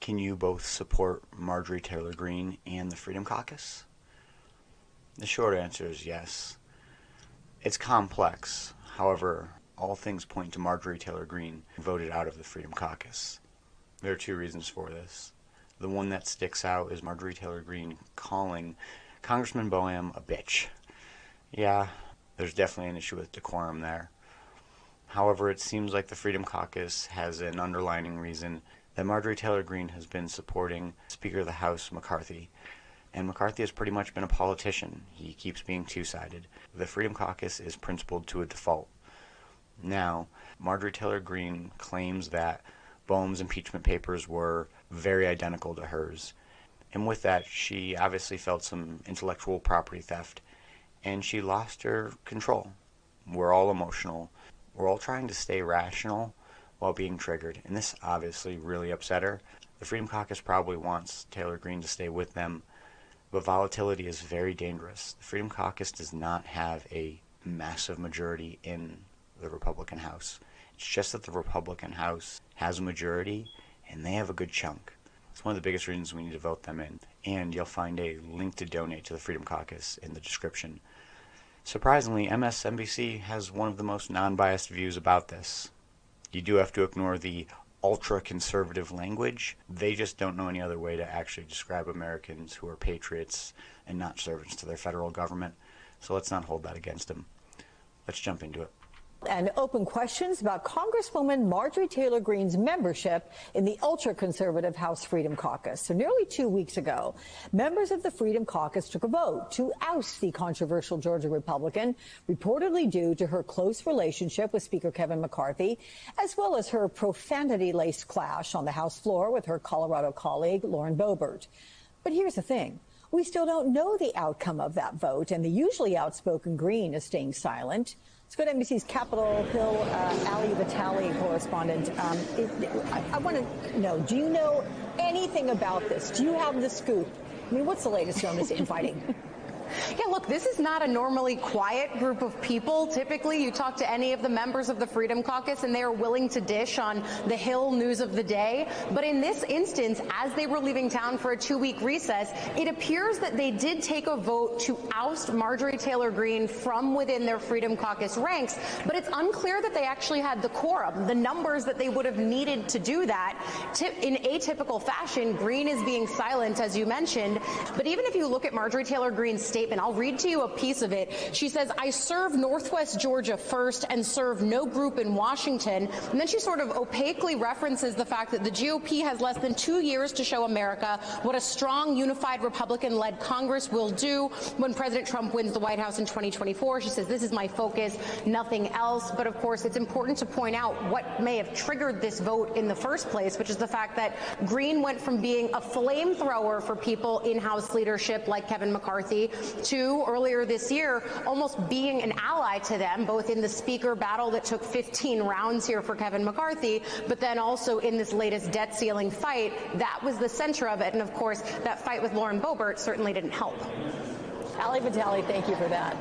Can you both support Marjorie Taylor Greene and the Freedom Caucus? The short answer is yes. It's complex. However, all things point to Marjorie Taylor Greene voted out of the Freedom Caucus. There are two reasons for this. The one that sticks out is Marjorie Taylor Greene calling Congressman Boehm a bitch. Yeah, there's definitely an issue with decorum there. However, it seems like the Freedom Caucus has an underlining reason that Marjorie Taylor Greene has been supporting Speaker of the House McCarthy. And McCarthy has pretty much been a politician. He keeps being two-sided. The Freedom Caucus is principled to a default. Now, Marjorie Taylor Greene claims that Boehm's impeachment papers were very identical to hers. And with that, she obviously felt some intellectual property theft, and she lost her control. We're all emotional. We're all trying to stay rational while being triggered, and this obviously really upset her. The Freedom Caucus probably wants Taylor Greene to stay with them, but volatility is very dangerous. The Freedom Caucus does not have a massive majority in the Republican House. It's just that the Republican House has a majority, and they have a good chunk. It's one of the biggest reasons we need to vote them in, and you'll find a link to donate to the Freedom Caucus in the description. Surprisingly, MSNBC has one of the most non-biased views about this. You do have to ignore the ultra-conservative language. They just don't know any other way to actually describe Americans who are patriots and not servants to their federal government. So let's not hold that against them. Let's jump into it. And open questions about Congresswoman Marjorie Taylor Greene's membership in the ultra-conservative House Freedom Caucus. So nearly 2 weeks ago, members of the Freedom Caucus took a vote to oust the controversial Georgia Republican, reportedly due to her close relationship with Speaker Kevin McCarthy, as well as her profanity-laced clash on the House floor with her Colorado colleague, Lauren Boebert. But here's the thing. We still don't know the outcome of that vote, and the usually outspoken Greene is staying silent. Let's go to NBC's Capitol Hill, Ali Vitale correspondent. I want to know, do you know anything about this? Do you have the scoop? I mean, what's the latest on this infighting? Yeah, look, this is not a normally quiet group of people. Typically, you talk to any of the members of the Freedom Caucus, and they are willing to dish on the Hill news of the day. But in this instance, as they were leaving town for a 2-week recess, it appears that they did take a vote to oust Marjorie Taylor Greene from within their Freedom Caucus ranks. But it's unclear that they actually had the quorum, the numbers that they would have needed to do that. In atypical fashion, Greene is being silent, as you mentioned. But even if you look at Marjorie Taylor Greene's statement, I'll read to you a piece of it. She says, I serve Northwest Georgia first and serve no group in Washington. And then she sort of opaquely references the fact that the GOP has less than 2 years to show America what a strong, unified Republican-led Congress will do when President Trump wins the White House in 2024. She says, this is my focus, nothing else. But of course, it's important to point out what may have triggered this vote in the first place, which is the fact that Greene went from being a flamethrower for people in House leadership like Kevin McCarthy to, earlier this year, almost being an ally to them, both in the speaker battle that took 15 rounds here for Kevin McCarthy, but then also in this latest debt ceiling fight. That was the center of it. And of course, that fight with Lauren Boebert certainly didn't help. Ali Vitale, thank you for that.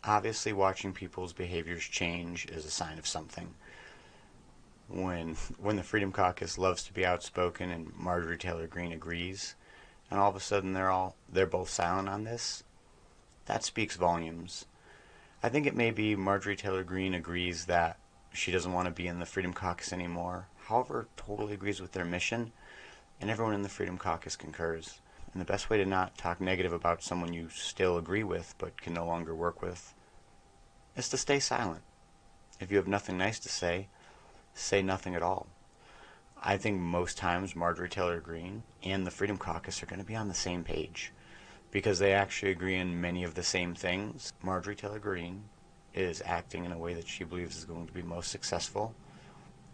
Obviously, watching people's behaviors change is a sign of something. When the Freedom Caucus loves to be outspoken and Marjorie Taylor Greene agrees, and all of a sudden they're both silent on this, that speaks volumes. I think it may be Marjorie Taylor Greene agrees that she doesn't want to be in the Freedom Caucus anymore, however, totally agrees with their mission, and everyone in the Freedom Caucus concurs. And the best way to not talk negative about someone you still agree with but can no longer work with is to stay silent. If you have nothing nice to say nothing at all. I think most times Marjorie Taylor Greene and the Freedom Caucus are going to be on the same page because they actually agree in many of the same things. Marjorie Taylor Greene is acting in a way that she believes is going to be most successful,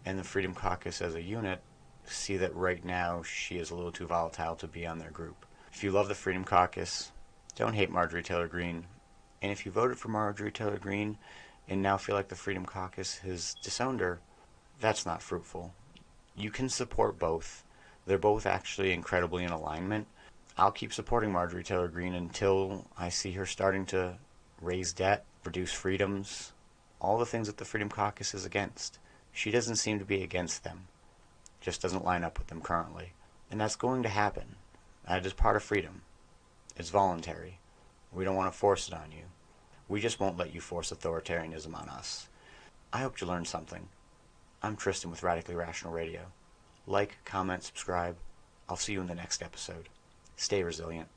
and the Freedom Caucus as a unit see that right now she is a little too volatile to be on their group. If you love the Freedom Caucus, don't hate Marjorie Taylor Greene. And if you voted for Marjorie Taylor Greene and now feel like the Freedom Caucus has disowned her, that's not fruitful. You can support both. They're both actually incredibly in alignment. I'll keep supporting Marjorie Taylor Greene until I see her starting to raise debt, reduce freedoms, all the things that the Freedom Caucus is against. She doesn't seem to be against them. just doesn't line up with them currently. And that's going to happen. That is part of freedom. It's voluntary. We don't want to force it on you. We just won't let you force authoritarianism on us. I hope you learned something. I'm Tristan with Radically Rational Radio. Like, comment, subscribe. I'll see you in the next episode. Stay resilient.